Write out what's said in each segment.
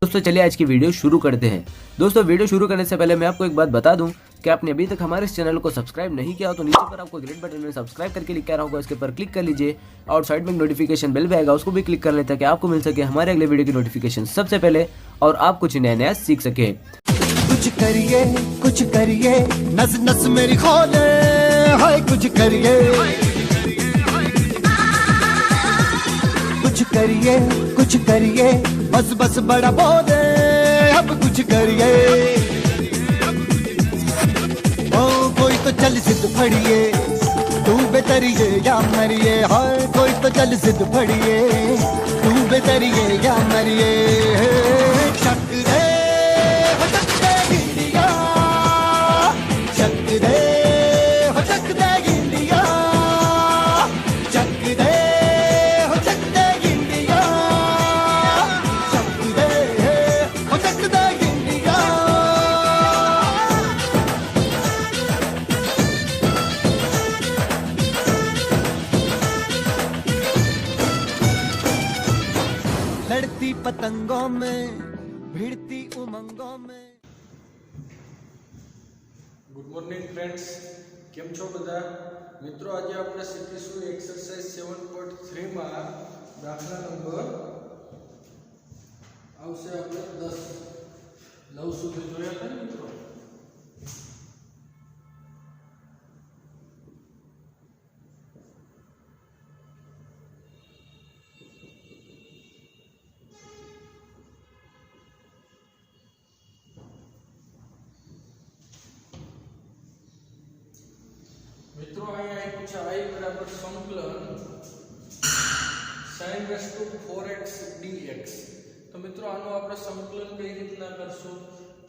दोस्तों चलिए आज की वीडियो शुरू करते हैं। दोस्तों वीडियो शुरू करने से पहले मैं आपको एक बात बता दूं कि आपने अभी तक हमारे इस चैनल को सब्सक्राइब नहीं किया हो तो नीचे पर आपको ग्रीन बटन में सब्सक्राइब करके लिखा रहा होगा, इसके ऊपर क्लिक कर लीजिए और साइड में नोटिफिकेशन बेल भी आएगा, उसको भी क्लिक कर लें ताकि आपको मिल सके हमारे अगले वीडियो की नोटिफिकेशन सबसे पहले और आप कुछ नया सीख सके। कुछ करिए नस नस मेरी खोले, हाय कुछ करिए बस बस बड़ा बोले, अब कुछ करिए। ओ कोई तो चल जिद फड़िए, तू बेतरिए या मरिए, हाय कोई तो चल जिद फड़िए, तू बेतरिए या मरिए। चक दे हो चक दे गिंडिया, चक दे हो चक दे गिंडिया, चक दे हो चक दे गिंडिया, चक दे हो चक दे गिंडिया। लड़ती पतंगों में, भिड़ती उमंगों में। गुड मॉर्निंग फ्रेंड्स, केम छो बधा मित्रों। आज આપણે શીખીશું એક્સરસાઇઝ 7.3 માં દાખલા નંબર આવશે આપણે 10 9 સુધી જોયા હતા ને મિત્રો। मित्रों અહીંયા આપ્યું છે i બરાબર સંકલન sin raised to 4x dx। તો મિત્રો આનું આપણે સંકલન કઈ રીતના કરશું?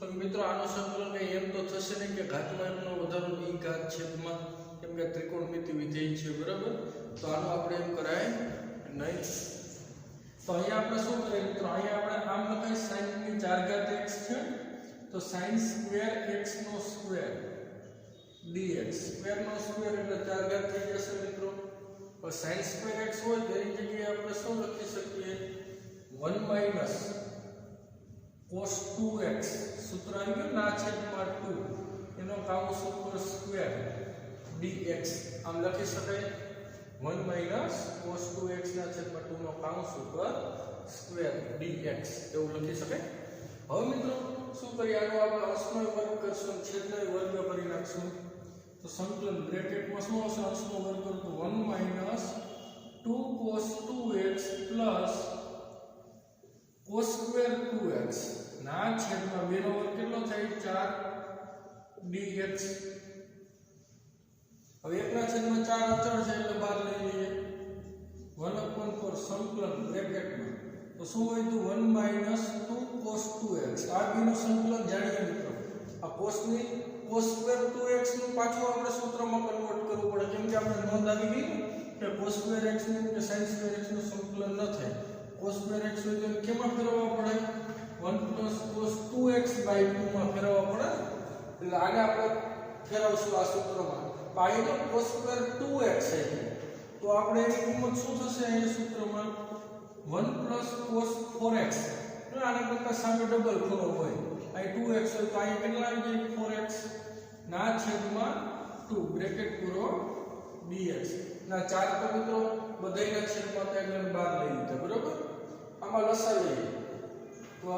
તો મિત્રો આનું સંકલન કઈ એમ તો થશે નહીં કે ઘાતમાં એમનો વધારો e ઘાત છેદમાં, કેમ કે ત્રિકોણમિતિ વિધેય છે બરાબર। તો આનું આપણે એમ કરાય નહીં। તો અહીંયા આપણે શું કરીએ મિત્રો, અહીંયા આપણે આમ લખાય sin ની 4 ઘાત x છે, તો sin સ્ક્વેર x નો સ્ક્વેર dx, સ્ક્વેર નો સ્ક્વેર એટલે 4 ઘાત થઈ જશે મિત્રો। તો sin સ્ક્વેર x હોય તો એની જગ્યાએ આપણે શું લખી શકીએ 1 માઈનસ cos 2x, સૂત્ર આવી ગયું ના છેદમાં 2 એનો કાઉન્સ ઉપર સ્ક્વેર dx, આમ લખી શકાય 1 માઈનસ cos 2x ના છેદમાં 2 નો કાઉન્સ ઉપર સ્ક્વેર dx એવું લખી શકાય। હવે મિત્રો શું કરીએ, આનો આપણે અંશનો વર્ગ કરશું, છેદનો વર્ગ કરી નાખશું। तो संकलन ब्रैकेट में શું હશે, અંશનો વર્ગ કરો તો 1 minus 2 cos 2x plus cos square 2x ના છેદમાં 2 નો વર્ગ કેટલો થાય 4 dx। હવે 1 ના છેદમાં 4 અચળ છે એટલે બહાર લઈ લઈએ 1/4 સંકલન બ્રેકેટ માં તો શું હોય તો 1 માઈનસ 2 cos 2x। આ બેનું સંકલન જાણીએ મિત્રો, આ cos ની cos સ્ક્વેર 2x નું પાછું આપણે સૂત્રમાં કન્વર્ટ કરવું પડે, કેમ કે આપણે નોંધ આવી ગઈ કે cos સ્ક્વેર x નું કે sin સ્ક્વેર x નું સંકલન ન થાય। cos સ્ક્વેર x હોય તો કેમાં ફેરવવા પડે 1 + cos 2x / 2 માં ફેરવવા પડે, એટલે આને આપણે ફેરવશું આ સૂત્રમાં। પાઈનો cos સ્ક્વેર 2x છે તો આપણે એની કિંમત શું થશે અહીંયા સૂત્રમાં 1 + cos 4x, તો આના કરતા સામે ડબલ ખૂણો હોય, અહીં 2x હોય તો અહીં કેટલા આવી જાય 4x ના છેદમાં 2 બ્રેકેટ પૂરો dx ના 4 તો મિત્રો બધાયના છેદમાં તો એકદમ બહાર લઈ લીધા બરાબર। આમાં લસા લઈએ તો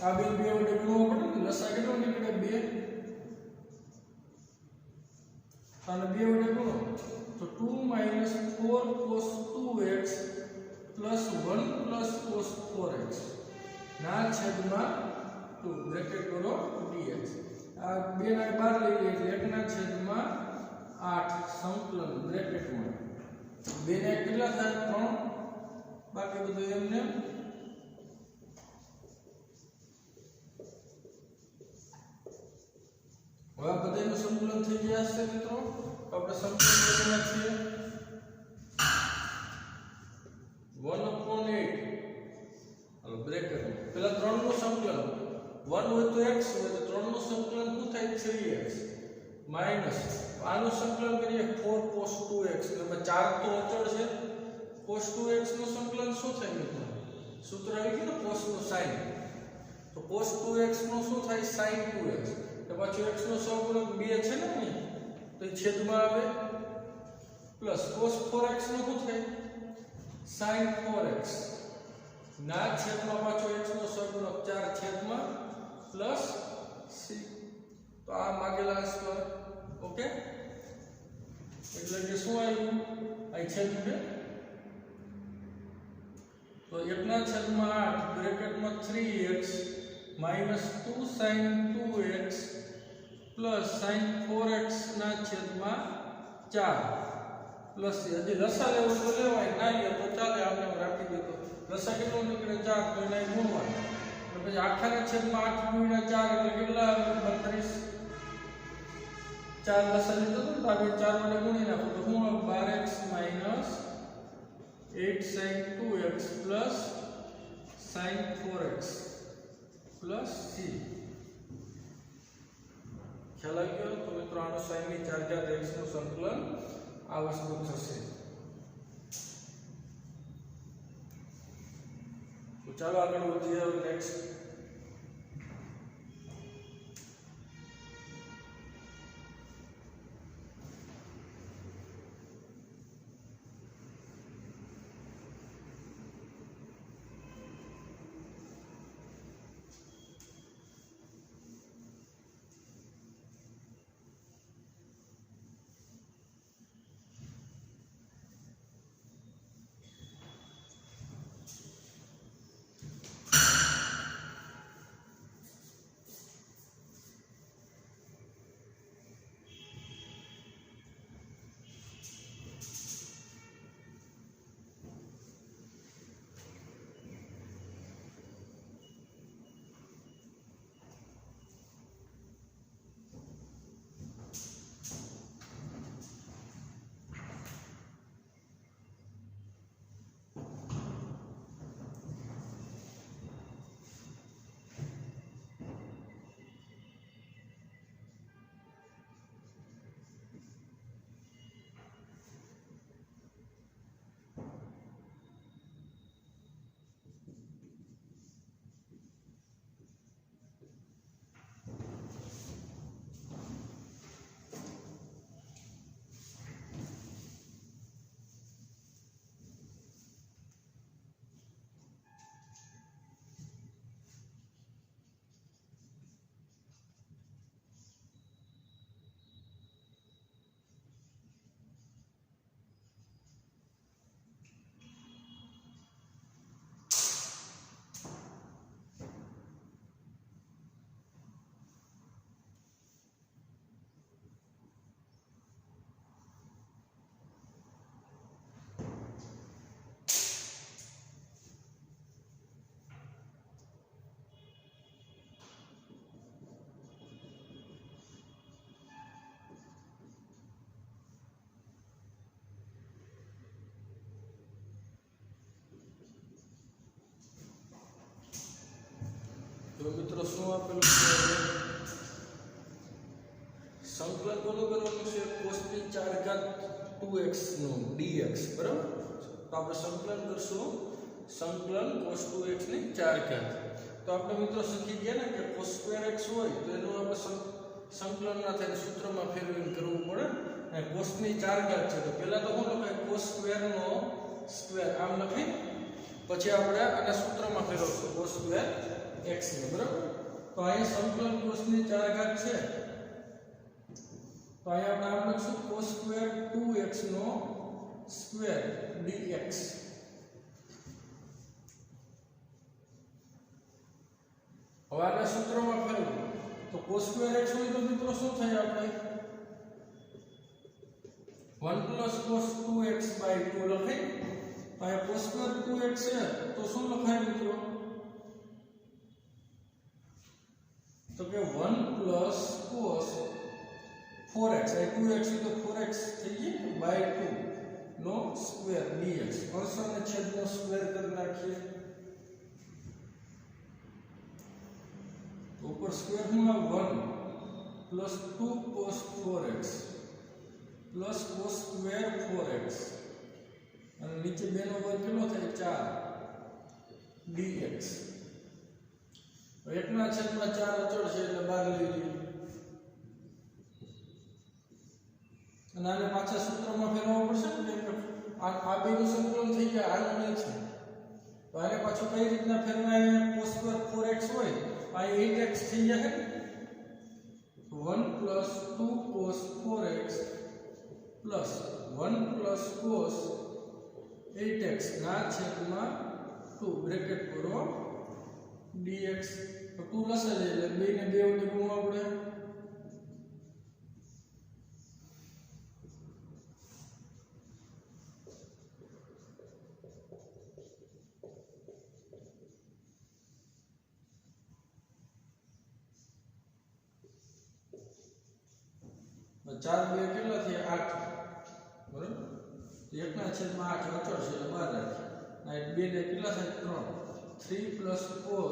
આ બે વડે ગુણવો પડે ને, લસા કેટલો નીકળે 2 અને 2 વડે ગુણો તો 2 minus 4 cos 2x plus 1 plus cos 4x ના છેદમાં 2 બ્રેકેટ કરો dx। આ બે ના બહાર લઈ લઈએ એટલે 1 ના છેદમાં 8 સંકલન બ્રેકેટમાં 2 ને કેટલા થાય 3, બાકી બધું એમને। હવે આ બધાનું સંકલન થઈ ગયા છે મિત્રો, તો આપણે સંકલન કરી નાખીએ 1/8 હાલો બ્રેકેટ પેલા 3 નું સંકલન 1 હોય તો x હોય તો 3 નું સંકલન શું થાય 3x માઈનસ આનું સંકલન કરીએ 4 cos 2x, એટલે 4 તો અચળ છે, cos 2x નું સંકલન શું થાય મિત્રો સૂત્ર આવી ગયું ને cos નું sin તો cos 2x નું શું થાય sin 2x તો પાછું x નો સહગુણક 2 છે ને અહીં તો એ છેદમાં આવે પ્લસ cos 4x નું શું થાય sin 4x ના છેદમાં પાછો x નો સહગુણક 4 છેદમાં પ્લસ c તો આ માગેલા સ્ક્વેર ઓકે એટલે કે શું આવ્યું આ છેદ છે તો 1/8 બ્રેકેટમાં 3x minus 2 sin 2x plus sin 4x ના છેદમાં 4 પ્લસ હજી લસા લેવો તો લેવાય ના લે તો ચાલે આપણે રાખી દે તો લસા કેટલો નીકળે 4 તો એને ગુણવાનું અને પછી આખાના છેદમાં 8 ગુણ્યા 4 એટલે કેટલા 32 4 લસા લીધો તો આપણે 4 વડે ગુણી નાખો તો શું 12x minus 8 sin 2x plus sin 4x plus c ખ્યાલ આવી ગયો તો મિત્રો આનો sin ની 4 ઘાત x નું સંકલન આ વસ્તુ થશે તો ચાલો આગળ વધીએ નેક્સ્ટ તો મિત્રો શું આપેલું છે સંકલન કોનું કરવાનું છે cos ની 4 ઘાત 2x નું dx બરાબર તો આપણે સંકલન કરશું સંકલન cos 2x ની 4 ઘાત તો આપણે મિત્રો શીખી ગયા ને કે cos square x હોય તો એનું આપણે સંકલન ના થાય સૂત્રમાં ફેરવીને કરવું પડે અને cos ની 4 ઘાત છે તો પહેલા તો શું લખાય cos square નો સ્ક્વેર આમ લખી પછી આપણે આને સૂત્રમાં ફેરવશું cos square x ને બરાબર તો અહીંયા સંકલન cos ની 4 ઘાત છે તો અહીંયા આપણે આમ લખશું cos square 2x નો સ્ક્વેર dx હવે આને સૂત્રમાં ફેરવો તો cos square x હોય તો મિત્રો શું થાય આપણે 1 plus cos 2x by 2 લખાય અહીંયા cos square 2x છે તો શું લખાય મિત્રો तो के 1 plus cos 4x है 2x तो 4x થઈ by 2 નો સ્ક્વેર dx અંશને છેદનો સ્ક્વેર કરી નાખીએ તો ઉપર સ્ક્વેર માં 1 plus 2 cos 4x plus cos square 4x અને નીચે 2 નો વર્ગ કેટલો થાય 4 dx 1/4 અચળ છે એટલે બહાર લઈ લઈએ અને આને પાછા સૂત્રમાં ફેરવવું પડશે ને કેમ કે આ બેનું સંકલન થઈ ગયા આનું નહીં છે તો આને પાછું કઈ રીતના ફેરવાય cos સ્ક્વેર 4x હોય આ 8x થઈ જાય 1 + 2 cos 4x plus 1 plus cos 8x ના છેદમાં 2 બ્રેકેટ પૂરો dx તો 2 લસાઈ જાય એટલે 2 ને 2 વડે ગુણવા પડે ચાર બે કેટલા થયા 8 બરાબર 1/8 અચળ છે એટલે બહાર રાખીએ આ 2 ને કેટલા થાય 3 3 + 4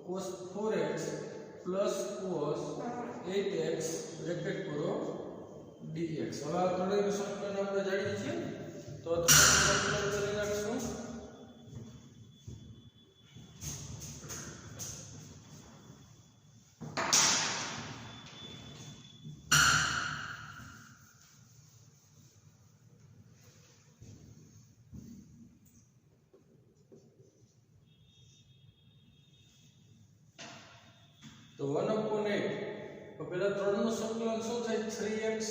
cos 4x plus cos 8x bracket પૂરો dx હવે આ ત્રણેયનું સંકલન આપણે જાણીએ છીએ તો સંકલન કરી નાખશું तो 1/8 तो पहला 3 નું સંકલન શું થાય 3x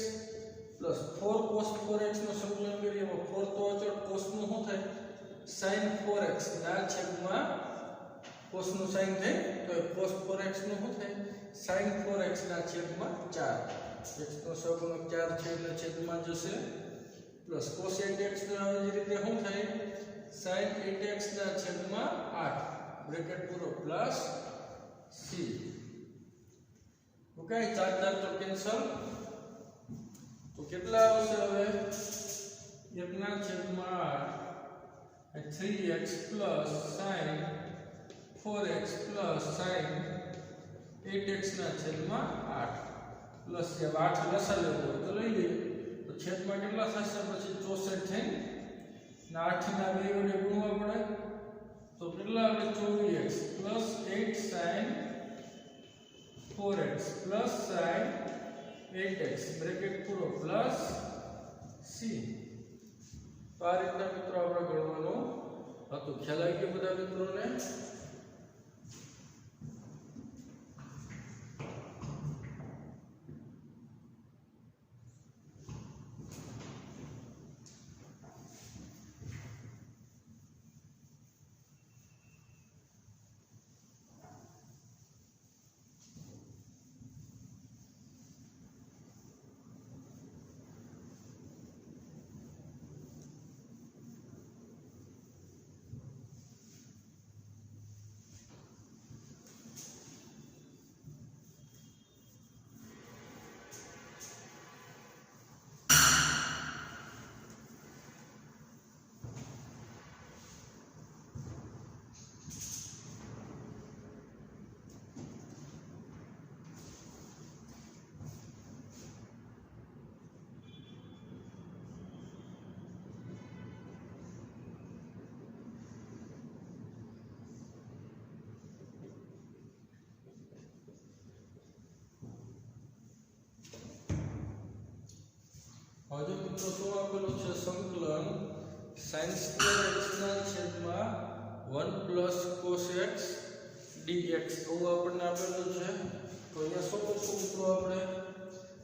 + 4 cos 4x નું સંકલન કરીએ તો 4 તો અચળ cos નું શું થાય sin 4x ના છેદમાં cos નું sin થાય તો cos 4x નું શું થાય sin 4x ના છેદમાં 4 x નો સહગુણક 4 છે એટલે છેદમાં જશે પ્લસ cos 8x નું આવી રીતે શું થાય sin 8x ના છેદમાં 8 બ્રેકેટ પૂરો પ્લસ c ओके 4 तो कैंसल तो कितना આવશે હવે 1/8 3x sin 4x sin 8x ના છેદમાં 8 પ્લસ જે 8 લસા લેવો હોય તો લઈ લઈએ તો છેદમાં કેટલા થશે પછી 64 થાય ના 8 ના 2 વડે ગુણવા પડે તો કેટલા આવે 24x 8 sin 4x plus sin 8x bracket પૂરો પ્લસ c તો આ રીતના મિત્રો આપણે ગણવાનું હતું ખ્યાલ આવી ગયો બધા મિત્રોને હવે મિત્રો શું આપેલું છે સંકલન sin સ્ક્વેર x ના છેદમાં 1 plus cos x dx એવું આપણને આપેલું છે તો અહીંયા શું કરશું મિત્રો આપણે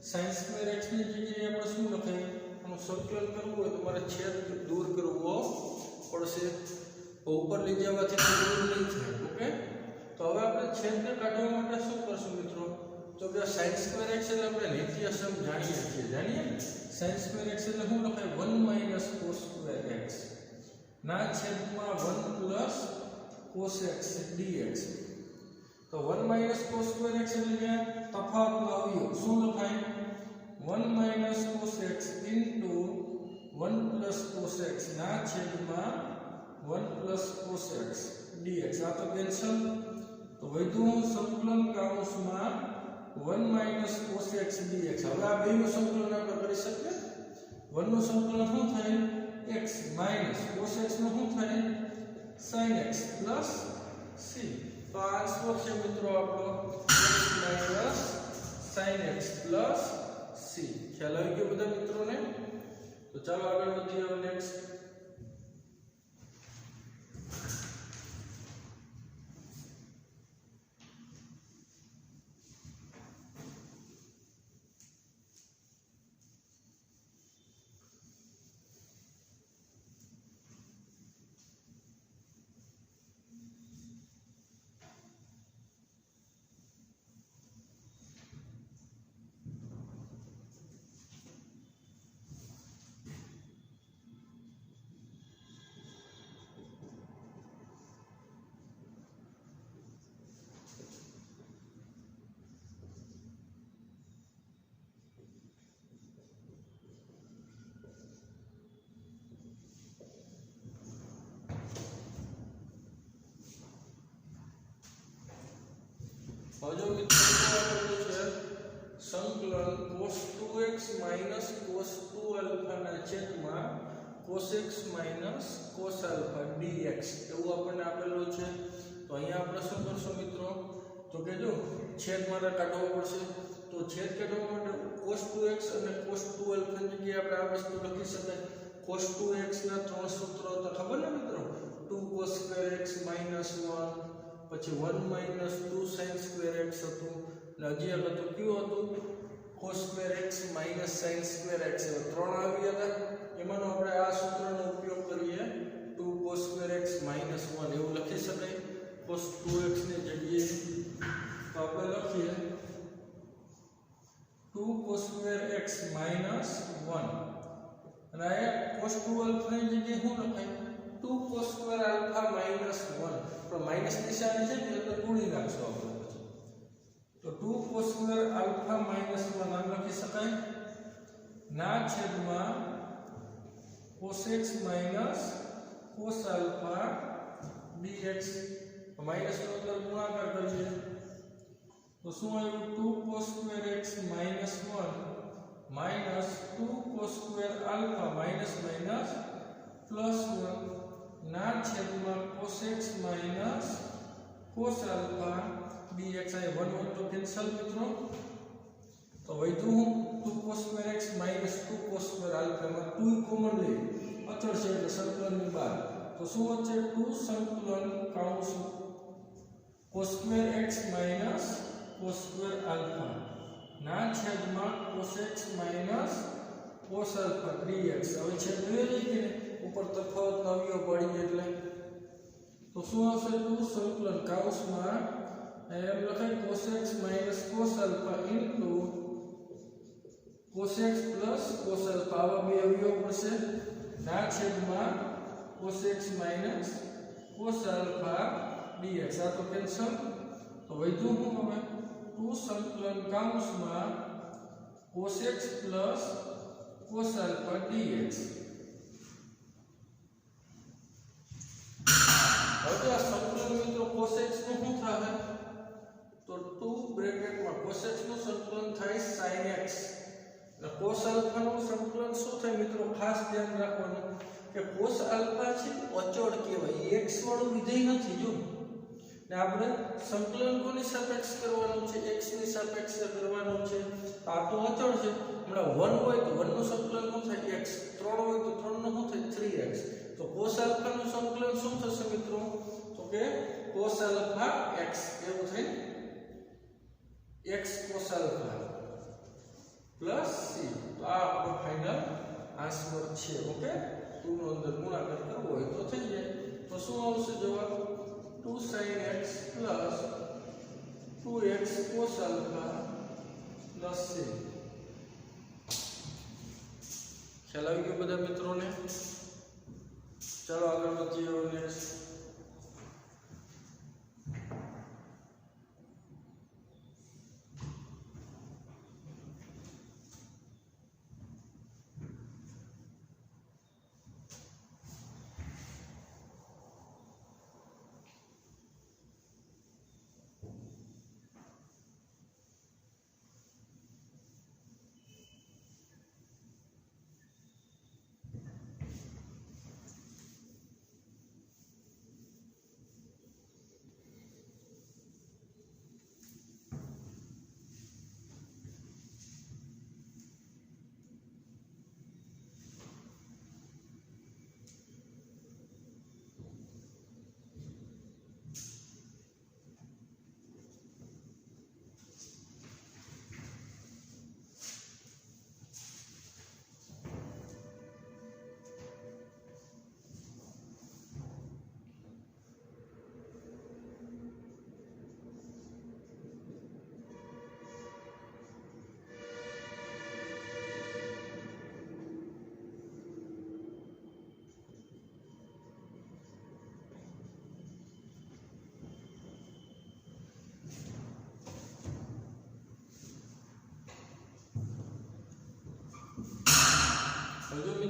sin સ્ક્વેર x ની જગ્યાએ આપણે શું લખાય આનું સંકલન કરવું હોય તો મારે છેદ દૂર કરવો પડશે ઉપર લઈ જવાથી દૂર નહીં થાય ઓકે તો હવે આપણે છેદને કાઢવા માટે શું કરશું મિત્રો તો કે sin સ્ક્વેર x એટલે આપણે નિત્યસમ જાણીએ છીએ જાણીએ sin સ્ક્વેર x એટલે શું લખાય 1 - cos સ્ક્વેર x ના છેદમાં 1 plus cos x dx તો 1 - cos સ્ક્વેર x એટલે તફાવતનો અવયવ શું લખાય 1 - cos x into 1 plus cos x ના છેદમાં 1 plus cos x dx આ તો કેન્સલ તો વધ્યું સંકલન કૌંસમાં 1 - cos x dx હવે આ બેનું સંકલન આપણે કરી શકીએ 1 નું સંકલન શું થાય x - cos x નું શું થાય sin x plus c तो आंसर છે મિત્રો આપણો x - sin x + c। ખ્યાલ આવી ગયો બધા મિત્રોને? તો ચાલો આગળ વધીએ હવે નેક્સ્ટ। હવે જો મિત્રો આપેલું છે સંકલન cos 2x - cos 2α ના છેદમાં cos x - cos α dx એવું આપણને આપેલું છે। તો અહીંયા આપણે શું કરશું મિત્રો? તો કે જો છેદ મારે કાઢવો પડશે। તો છેદ કાઢવા માટે cos 2x અને cos 2α ની જગ્યાએ આપણે આ વસ્તુ લખી શકાય। cos 2x ના ત્રણ સૂત્રો તો ખબર ને મિત્રો? 2 cos square x - 1 પછી 1 - 2 sin square x હતું। એટલે હજી આગળ તો કયું હતું? cos square x - sin square x ત્રણ આવી હતા। એમાંનો આપણે આ સૂત્રનો ઉપયોગ કરીએ 2 cos square x - 1 એવું લખી શકાય cos 2x ની જગ્યાએ। તો આપણે લખીએ 2 cos square x - 1 અને આ cos 2α ની જગ્યાએ શું લખાય? 2 cos square alpha - 1 તો માઈનસ નિશાની છે ને એટલે ગુણી નાખશું આપણે પછી। તો 2 cos square alpha - 1 આમ લખી શકાય ના છેદમાં cos x - cos alpha dx minus નો અંદર ગુણાકાર કરીએ તો શું આવ્યું? 2 cos square x - 1 minus 2 cos square alpha minus plus 1 ના છેદમાં cos x minus cos alpha dx આ 1 1 તો કેન્સલ મિત્રો। તો વધ્યું 2 cos square x minus 2 cos square alpha માં 2 કોમન લે અચળ છે એટલે સંકલનની બહાર। તો શું વચ્ચે 2 સંકલન કૌંસ cos square x minus cos square alpha ના છેદમાં cos x minus cos alpha dx હવે છેદ લઈ લઈએ ઉપર તફાવત આવ્યો પડી એટલે તો શું આવશે? 2 સંકલન કૌંસમાં એમ લખાય cos x minus cos alpha into cos x plus cos alpha આવા બે અવયવ પડશે ના છેદમાં cos x minus cos alpha dx આ તો કેન્સલ। તો વધ્યું શું હવે? 2 સંકલન કૌંસમાં cos x plus cos alpha dx હવે આ સંકલન મિત્રો cos x નું શું થાય? તો 2 બ્રેકેટમાં cos x નું સંકલન થાય sin x અને cos alpha નું સંકલન શું થાય મિત્રો? ખાસ ધ્યાન રાખવાનું કે cos alpha છે અચળ કહેવાય, x વાળું વિધેય નથી જો। ને આપણે સંકલન કોની સાપેક્ષ કરવાનું છે? x ની સાપેક્ષે કરવાનું છે। આ તો અચળ છે। હમણાં 1 હોય તો 1 નું સંકલન શું થાય? x 3 હોય તો 3 નું શું થાય? 3x તો cos alpha નું સંકલન શું થશે મિત્રો? તો કે cos alpha x એવું થાય x cos alpha plus c તો આ આપણો ફાઇનલ આન્સર છે। ઓકે 2 નો અંદર ગુણાકાર કરવો હોય તો થઈ જાય। તો શું આવશે જવાબ? 2 sin x plus 2x cos alpha plus c। ખ્યાલ આવી ગયો બધા મિત્રોને? ચાલો આગળ વધીએ નેક્સ્ટ।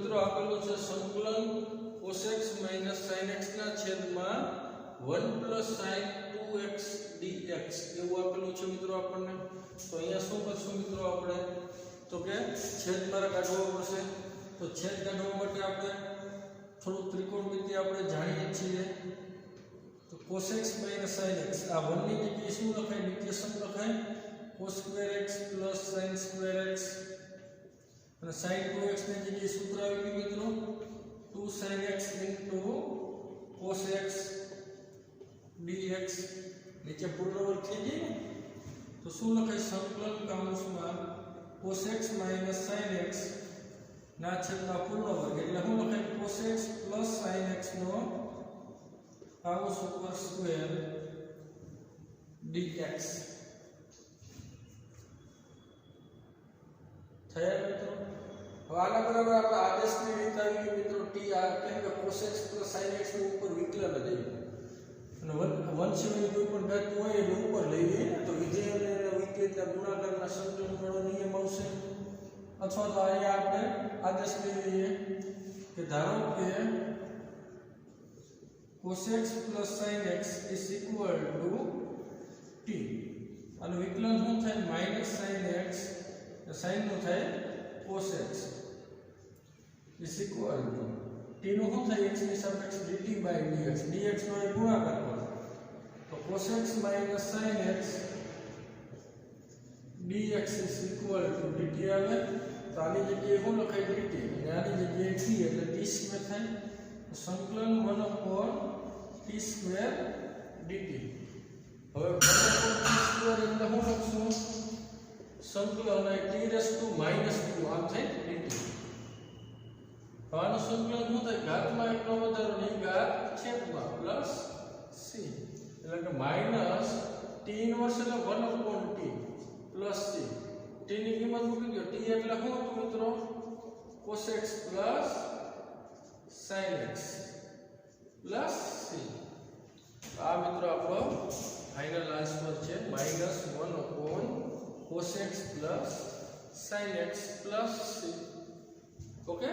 મિત્રો આપેલું છે સંકલન cos x - sin x ના છેદમાં 1 + sin 2x dx એવું આપેલું છે મિત્રો આપણને. તો અહીંયા શું કરશું મિત્રો આપણે, તો કે છેદ મારે કાઢવો પડશે. તો છેદ કાઢવા માટે આપણે થોડું ત્રિકોણમિતિ આપણે જાણીએ છીએ. તો cos x - sin x આ 1 ની જગ્યાએ શું લખાય, નિત્યસમ લખાય, cos2x + sin2x, અને sin 2x ની જગ્યાએ સૂત્ર આવી ગયું મિત્રો 2sin x * cos x dx. નીચે પૂર્ણ વર્ગ થઈ ગઈ ને, તો શું લખાય, સંકલન કૌંસમાં cos x - sin x ના છેદમાં પૂર્ણ વર્ગ, એટલે શું લખાય, cos x + sin x નો કૌંસ ઉપર સ્ક્વેર dx. થયા મિત્રો. હવે આના બરાબર આપણે આદેશની રીત આવી ગઈ મિત્રો. t આ કેમ કે cos x + sin x નું ઉપર વિકલન જ આવ્યું, અને 1 સિવાય કોઈ પણ ઘાત હોય એટલે ઉપર લઈ લઈએ તો વિધેય અને વિકલિતના ગુણાકારના સંકલન વાળો નિયમ આવશે. અથવા તો અહીંયા આપણે આદેશ લઈ લઈએ કે ધારો કે cos x + sin x = t, અને વિકલન શું થાય, -sin x, sin નું થાય cos x = t નું શું થાય, x ની સાપેક્ષ dt/dx, dx નો એ ગુણાકાર કરો. તો cos x - sin x dx = dt આવે. તો આની જગ્યાએ શું લખાય, dt, અને આની જગ્યાએ t એટલે t2 થાય. તો સંકલન 1/t2 dt. હવે 1/t2 એટલે શું લખશું, સંકલન t⁻² આમ થાય dt. આનું સંકલન શું થાય, ઘાતમાં એકનો વધારો ની ઘાત છેદમાં પ્લસ c, એટલે કે માઈનસ t ઇન્વર્સ એટલે 1/t પ્લસ c. t ની કિંમત મૂકી દો. t એટલે શું હતું મિત્રો, cos x + sin x plus c. આ મિત્રો આપણો ફાઇનલ આન્સર છે -1/cos x + sin x plus c. Okay.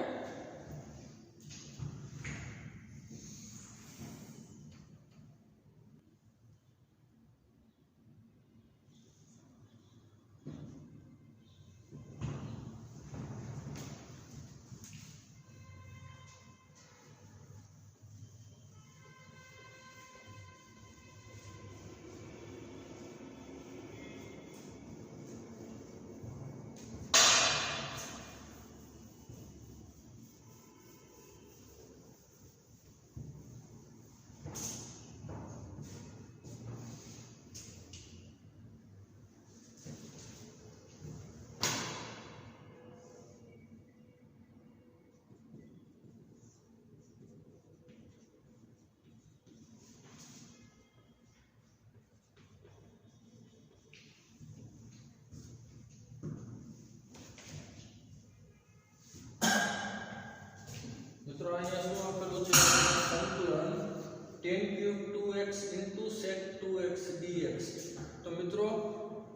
મિત્રો અહીંયા શું આપેલું છે, સંકલન tan³ 2x * sec 2x dx. તો મિત્રો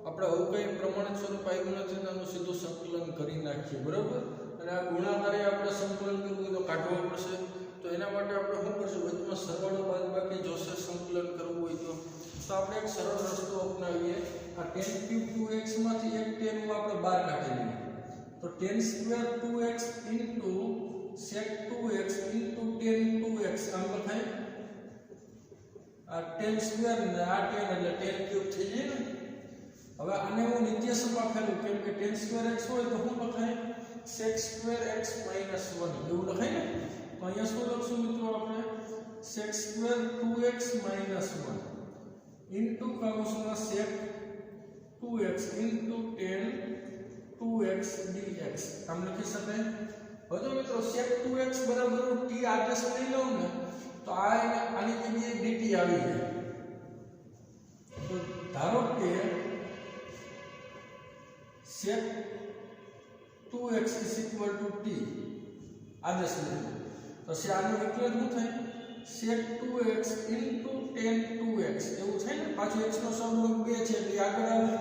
આપણે આવું કઈ પ્રમાણિત સ્વરૂપ આવ્યું નથી, આનું સીધું સંકલન કરી નાખીએ, બરાબર. અને આ ગુણાકારે આપણે સંકલન કરવું હોય તો કાઢવો પડશે. તો એના માટે આપણે શું કરશું, વચમાં સરવાળો બાદબાકી જોશે સંકલન કરવું હોય તો આપણે એક સરળ રસ્તો અપનાવીએ. આ tan³ 2x માંથી એક tan આપણે બહાર કાઢી લઈએ. તો tan² 2x * sec 2x * tan 2x આમ લખાય. આ tan² ને આ tan એટલે tan³ થઈ જાય ને. હવે આને હું નિત્યસમ આપેલું કેમ કે tan²x હોય તો શું લખાય, sec²x - 1 એવું લખાય ને. તો અહીંયા શું લખશું મિત્રો આપણે, sec² 2x - 1 કૌંસમાં sec 2x * tan 2x dx આમ લખી શકાય. હવે તો મિત્રો sec 2x બરાબર t આદેશ લઈ લઉં ને તો આની જગ્યાએ dt આવી જાય. તો ધારો કે sec 2x = t આદેશ લઈ લો તો આનું વિકલન શું થાય, sec 2x * tan 2x એવું થાય ને. પાછું x નો સહગુણક 2 છે એટલે આગળ આવે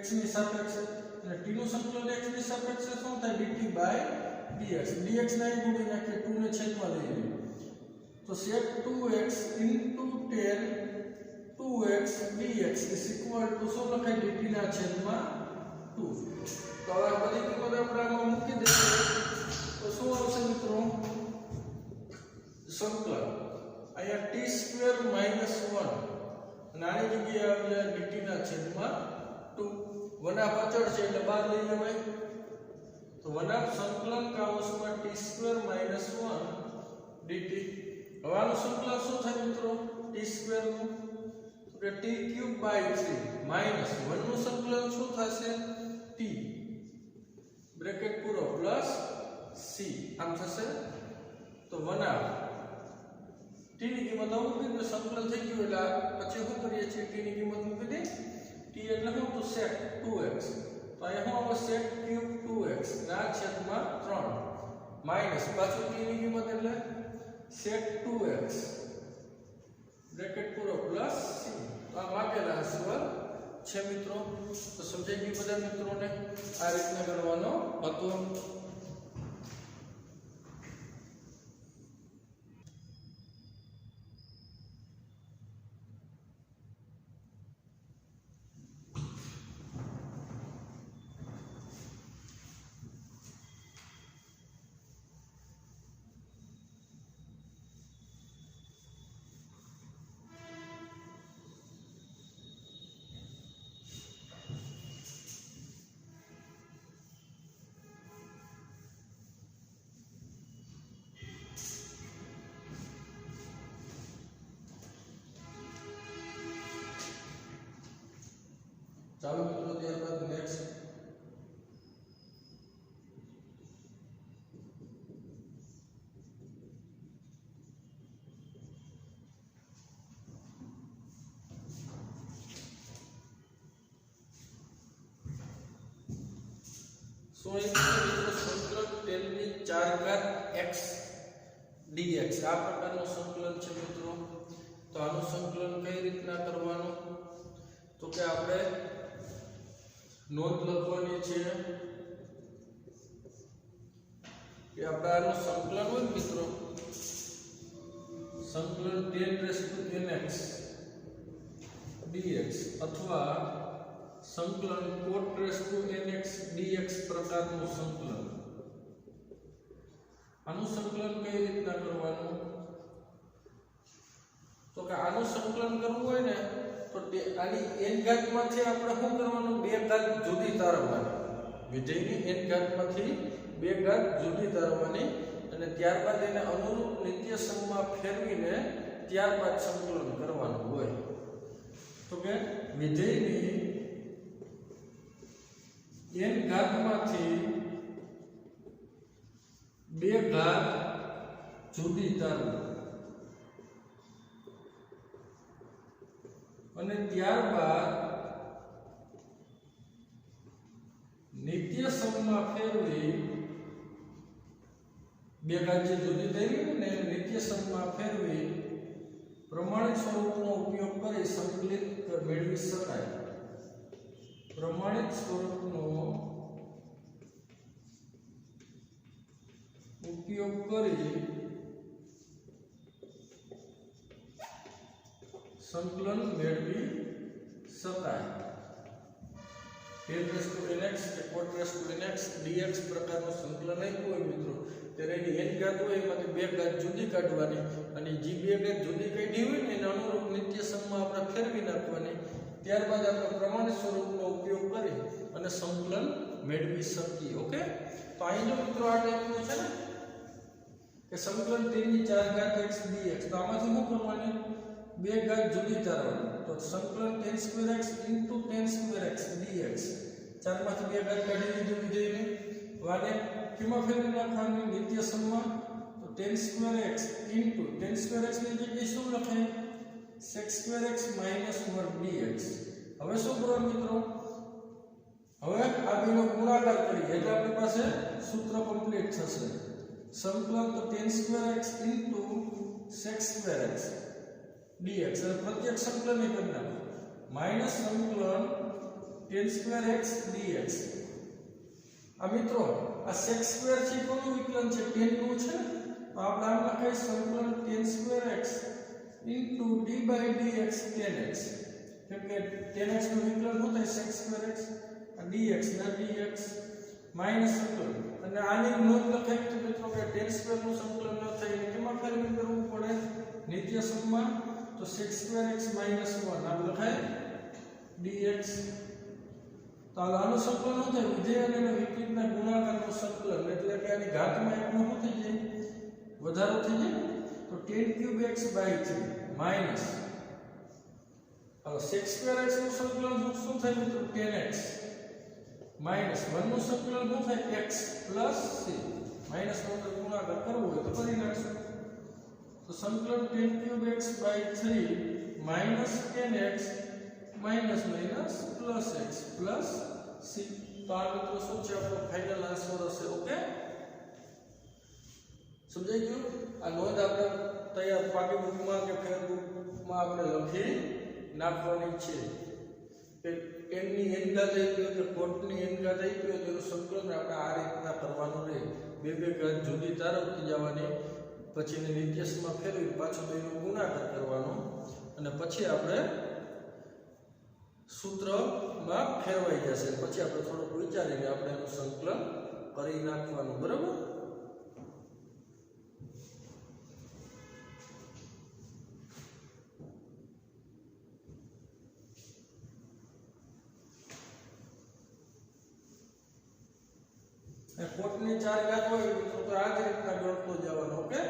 x ની સાપેક્ષે, અને t નું સંકલન x ની સાપેક્ષે શું થાય, dt/dx dx dx ને અહીં ગુણી નાખીએ 2 ને છેદમાં લઈ લઈએ તો sec 2x into tan 2x dx is equal to શું લખાય dt ના છેદમાં 2 તો હવે આ બધી કિંમતો આપણે આમાં મૂકી દઈએ તો શું આવશે મિત્રો સંકલન અહીંયા t સ્ક્વેર માઈનસ 1 અને આની જગ્યાએ આવી જાય dt ના છેદમાં 2 વના પાછળ છે એટલે બહાર લઈ લેવાય તો વના સંકલન કૌંસમાં t સ્ક્વેર માઈનસ 1 dt હવે આનું સંકલન શું થાય મિત્રો t સ્ક્વેર નું તો કે t ક્યુબ બાય 3 માઈનસ 1 નું સંકલન શું થશે t બ્રેકેટ પૂરો પ્લસ c આમ થશે તો વના t ની કિંમત મૂકી દો સંકલન થઈ ગયું એટલે પછી શું કરીએ છીએ t ની કિંમત મૂકી દે t એટલે શું તો sec 2x તો અહીંયા શું આવે sec ક્યુબ 2x ના છેદમાં 3 માઈનસ પાછું t ની કિંમત એટલે sec 2x બ્રેકેટ પૂરો પ્લસ c તો આ માગેલા સવાલ છે મિત્રો તો સમજાઈ ગયું બધા મિત્રોને આ રીતના કરવાનો હતો ચાલો મિત્રો ત્યારબાદ નેક્સ્ટ સો એક સંકલન 10 ની 4 ઘાત x dx આ પ્રકારનું સંકલન છે મિત્રો તો આનું સંકલન કઈ રીતના કરવાનું તો કે આપણે નોંધ લખવાની છે કે આપણે આનું સંકલન હોય મિત્રો સંકલન 10⁻nx dx અથવા સંકલન cot⁻nx dx પ્રકારનું સંકલન આનું સંકલન કઈ રીતના કરવાનું તો કે આનું સંકલન કરવું હોય ને તો આની n ઘાતમાંથી આપણે શું કરવાનું બે ઘાત જુદી તારવવાની વિધેયની n ઘાતમાંથી બે ઘાત જુદી તારવવાની અને ત્યારબાદ એને અનુરૂપ નિત્યસમમાં ફેરવીને ત્યારબાદ સંકલન કરવાનું હોય તો કે વિધેયની n ઘાતમાંથી બે ઘાત જુદી તારવી અને ત્યારબાદ નિત્યસમમાં ફેરવી બે ઘાત જે જુદી થઈ ને નિત્યસમમાં ફેરવી પ્રમાણિત સ્વરૂપનો ઉપયોગ કરી સંકલિત મેળવી શકાય પ્રમાણિત સ્વરૂપનો ઉપયોગ કરી સંકલન મેળવી શકાય 10⁻nx કે cot⁻nx dx પ્રકારનું સંકલન આપ્યું હોય મિત્રો ત્યારે એની n ઘાત હોય એમાંથી બે ઘાત જુદી કાઢવાની અને જે બે ઘાત જુદી કાઢી હોય ને એના અનુરૂપ નિત્યસમમાં આપણે ફેરવી નાખવાની ત્યારબાદ આપણે પ્રમાણિત સ્વરૂપનો ઉપયોગ કરી અને સંકલન મેળવી શકીએ ઓકે તો અહીં જો મિત્રો આ ટાઈપનું છે ને કે સંકલન 10⁻4 x dx તો આમાંથી શું કરવાની બે ઘાત જુદી તારવાની તો સંકલન 10⁻x * 10⁻x dx ચારમાંથી બે ઘાત કાઢી લીધું વિધેયને વાને કેમાં ફેરવી નાખવાની નિત્યસમમાં તો 10⁻x * 10⁻x ની જગ્યાએ શું લખાય sec²x - 1 dx હવે શું કરવાનું મિત્રો હવે આ બેનો ગુણાકાર કરીએ એટલે આપણી પાસે સૂત્ર કમ્પ્લીટ થશે સંકલન તો 10⁻x * sec²x dx અને પ્રત્યેક સંકલન એ કરી નાખો માઈનસ સંકલન 10⁻x dx આ મિત્રો આ sec સ્ક્વેર છે કોનું વિકલન છે tan નું છે તો આપણે આમ લખાય સંકલન tan square x into d by dx tan x કેમ કે tan x નું વિકલન શું થાય sec સ્ક્વેર x dx ના dx માઈનસ સંકલન અને આની નોંધ લખાય તો મિત્રો કે tan સ્ક્વેર નું સંકલન ન થાય એટલે કેમાં ફેરવી કરવું પડે નિત્યસમમાં તો sec સ્ક્વેર x -1 આમ લખાય dx તો આનું સંકલન શું થાય વિધેય અને વિકલિતના ગુણાકારનું સંકલન એટલે કે આની ઘાતમાં એકનો શું થઈ જાય વધારો થઈ જાય તો tan³ x / 3 માઈનસ હવે sec સ્ક્વેર x નું સંકલન શું થાય મિત્રો tan x માઈનસ 1 નું સંકલન શું થાય x + c માઈનસ નો ગુણાકાર કરવો હોય તો કરી નાખશું તો સંકલન tan³ x / 3 minus tan x minus minus plus x plus c તો આ મિત્રો શું છે આપણો ફાઇનલ આન્સર હશે ઓકે સમજાઈ ગયું આ નોંધ આપણે તૈયાર પાકી બુકમાં કે ફેરબુકમાં આપણે લખી નાખવાની છે કે n ની n ઘાત આવી કે કોટની n ઘાત આવી તેનું સંકલન આપણે આ રીતના કરવાનું રહે બે ઘાત જુદી તારવતી જવાની પછી એને નિત્યસમાં ફેરવી પાછો બેનો ગુણાકાર કરવાનો અને પછી આપણે સૂત્રમાં ફેરવાઈ જશે પછી આપણે થોડુંક વિચારીને આપણે એનું સંકલન કરી નાખવાનું બરાબર કોટની 4 ઘાત હોય તો આ જ રીતના ગણતો જવાનો ઓકે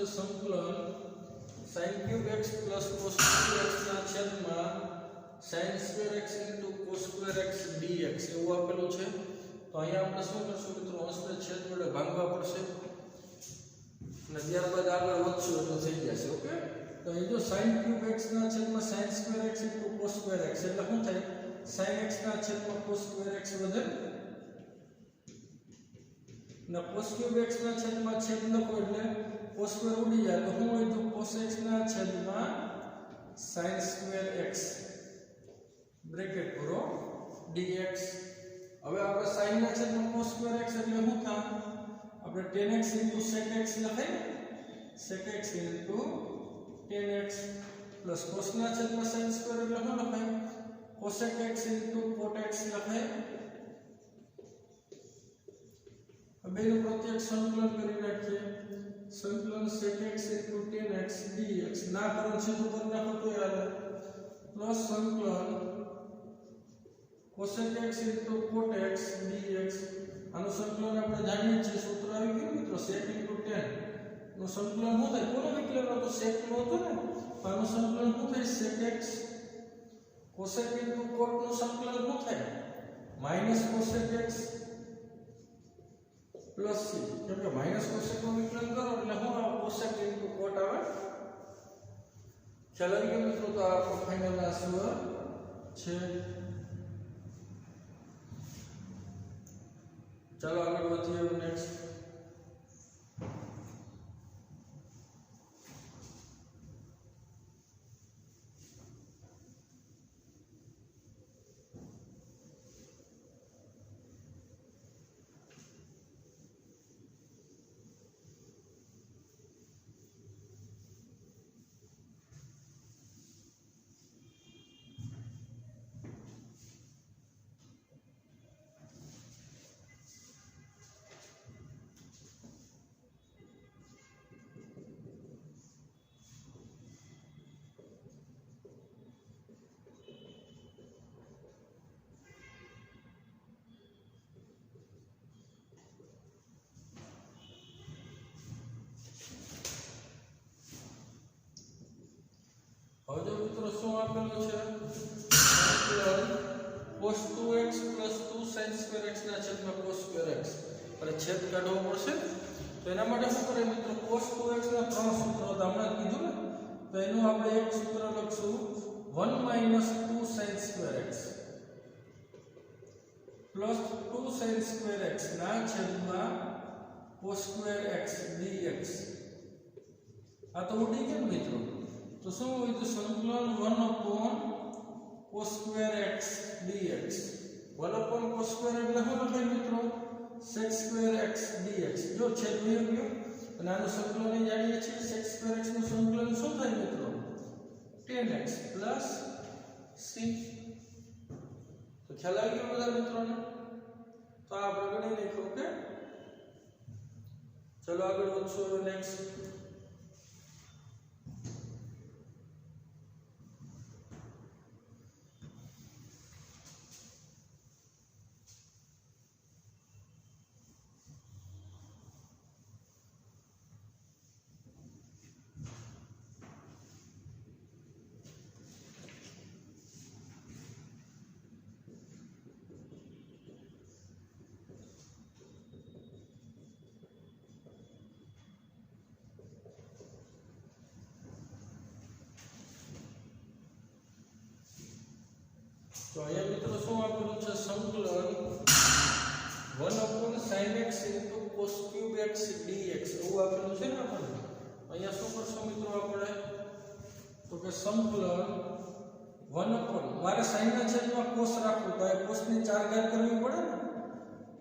સંકલન sin³ x + cos² x ના છેદમાં sin² x * cos² x dx એવું આપેલું છે તો અહીંયા આપણે શું કરશું મિત્રો અંશને છેદ વડે ભાગવા પડશે અને ત્યારબાદ આગળ વધશું એટલે થઈ જશે ઓકે તો એ જો sin³ x ના છેદમાં sin² x * cos² x એટલે શું થાય sin x ના છેદમાં cos² x વધે ને cos³ x ના છેદમાં છેદ લખો એટલે cos² ઉડી જાય તો શું હોય તો cos x ના છેદમાં sin² x બ્રેકેટ પૂરો dx હવે આપણે sin ના છેદમાં cos² x એટલે શું થાય આપણે tan x * sec x લખાય sec x * tan x plus cos ના છેદમાં sin² એટલે શું લખાય cosec x * cot x લખાય હવે એનું પ્રત્યેક સંકલન કરી નાખીએ સંકલન sec x * tan x dx ના કરો છે તો કરી નાખો તો યાર પ્લસ સંકલન cosec x * cot x dx આનું સંકલન આપણે જાણીએ છીએ સૂત્ર આવી ગયું મિત્રો sec * tan નું સંકલન શું થાય કોનો વિકલન હતો sec નો હતો ને આનું સંકલન શું થાય sec x cosec * cot નું સંકલન શું થાય -cosec x પ્લસ c કેમ કે -cosec નું વિકલન કરો એટલે શું આવે cosec * cot આવે ખ્યાલ આવી ગયો મિત્રો તો આ ફાઇનલ આન્સર છે ચાલો આગળ વધીએ નેક્સ્ટ આપેલો છે સંકલન cos 2x + 2 sin square x ના છેદમાં cos square x અને છેદ કાઢવો પડશે તો એના માટે શું કરે મિત્રો cos 2x ના ત્રણ સૂત્રો હમણાં કીધું ને તો એનું આપણે એક સૂત્ર લખશું 1 - 2 sin square x plus 2 sin square x ના છેદમાં cos square x dx આ તો ઉડી ગયું મિત્રો તો શું હોય તો સંકલન 1/cos square x dx 1/cos square એટલે શું લખાય મિત્રો sec square x dx જો છેદ વયો ગયો અને આનું સંકલન જાણીએ છીએ sec square x નું સંકલન શું થાય મિત્રો 10x plus c તો ખ્યાલ આવી ગયો બધા મિત્રોને તો આ આપણે ગણી નાખો ઓકે ચલો આગળ વધશું નેક્સ્ટ તો અહીંયા મિત્રો શું આપેલું છે સંકલન 1/sin x * cos cube x dx એવું આપેલું છે ને આપણને અહીંયા શું કરશું મિત્રો આપણે તો કે સંકલન 1 મારે sin ના છેદમાં cos રાખવું તો આ cos ની 4 ઘાત કરવી પડે ને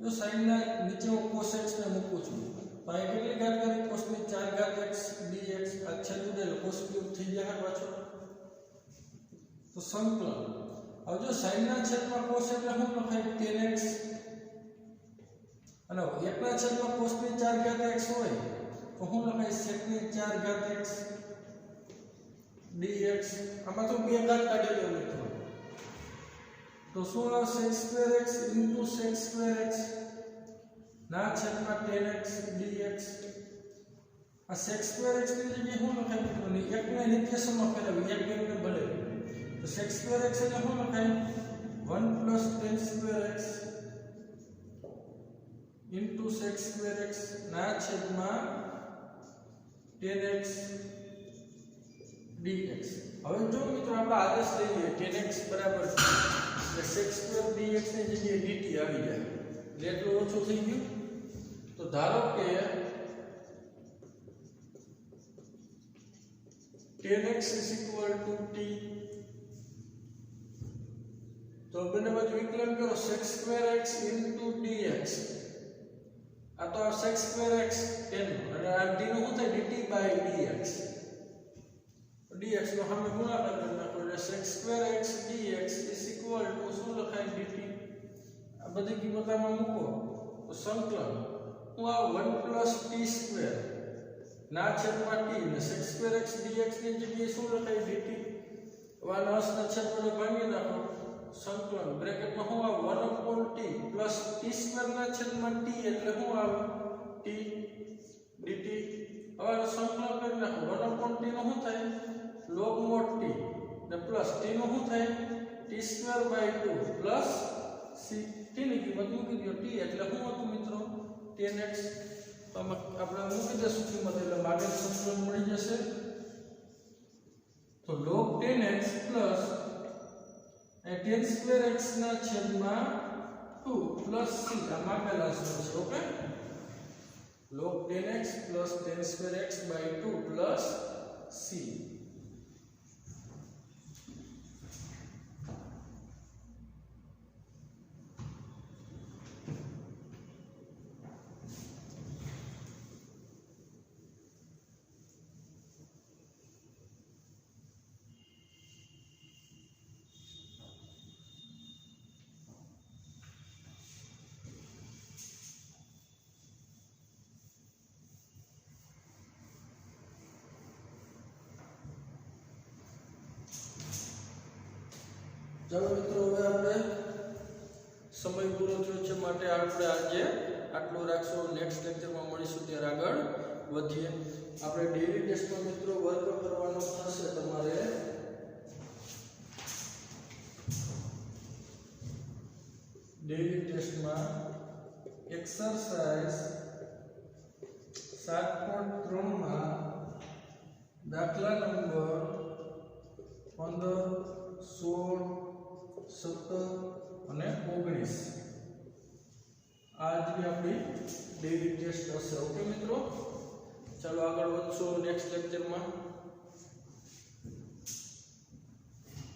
જો sin ના નીચે હું cos x ને મૂકું છું તો આ કેટલી ઘાત કરી cos ની 4 ઘાત x dx આ છેદ ઉડેલ cos cube થઈ જાય પાછો તો સંકલન अब जो sin ના છેદમાં cos એટલે શું લખાય 10x અને 1 ના છેદમાં cos ની 4 ઘાત x હોય તો શું લખાય sec ની 4 ઘાત x dx આમાં તો બે ઘાત કાઢી લો મિત્રો તો શું આવશે sec square x * sec square x ના છેદમાં 10x dx આ sec square x ની જગ્યાએ શું લખાય મિત્રો ને 1 ને નિત્યસમમાં ફેરવી 1 ને બદલે तो sec square x એટલે શું લખાય 1 + tan square x * sec square x ના છેદમાં 10x dx હવે જો મિત્રો આપણે આદેશ લઈએ 10x બરાબર એટલે sec square dx ની જગ્યાએ dt આવી જાય એટલે એટલું ઓછું થઈ ગયું તો ધારો કે 10x = t तो બંને બાજુ વિકલન કરો sec square x * dx આ તો sec square x 10 અને આ d નું શું થાય dt/dx dx નો સામે ગુણાકાર કરી નાખો એટલે sec square x dx = શું લખાય dt આ બધી કિંમતોમાં મૂકો તો સંકલન હું આ 1 + t² ના છેદમાં t અને sec square x dx ની જગ્યાએ શું લખાય dt આ નાસના છેદ વડે ભાંગી નાખો સંકલન બ્રેકેટમાં હું આ 1/t + t² ના છેદમાં t એટલે હું આવે t dt હવે સંકલન કરી નાખો 1/t નો શું થાય log mod t ને પ્લસ t નો શું થાય t²/2 પ્લસ c t ની કિંમત મૂકી દો t એટલે શું હતું મિત્રો 10x તો આપણે મૂકી દઈશું કિંમત એટલે માગેલ સંકલન મળી જશે તો log 10x plus tan² x ના છેદમાં 2 પ્લસ c આ માગેલા છે okay log 10x plus tan² x/2 plus c चलो मित्रों હવે આપણે સમય પૂરો થયો છે માટે આપણે આજે આટલું રાખશું નેક્સ્ટ લેક્ચરમાં મળીશું ત્યારે આગળ વધીએ આપણે ડેઈલી ટેસ્ટમાં મિત્રો વર્ક કરવાનો થશે તમારે ડેઇલી ટેસ્ટમાં એક્સરસાઇઝ 7.3 માં દાખલા નંબર 15, 16, 17 અને 19 આજની આપણી ડેઇલી ટેસ્ટ હશે. ઓકે મિત્રો, ચાલો આગળ વધશું નેક્સ્ટ લેક્ચરમાં.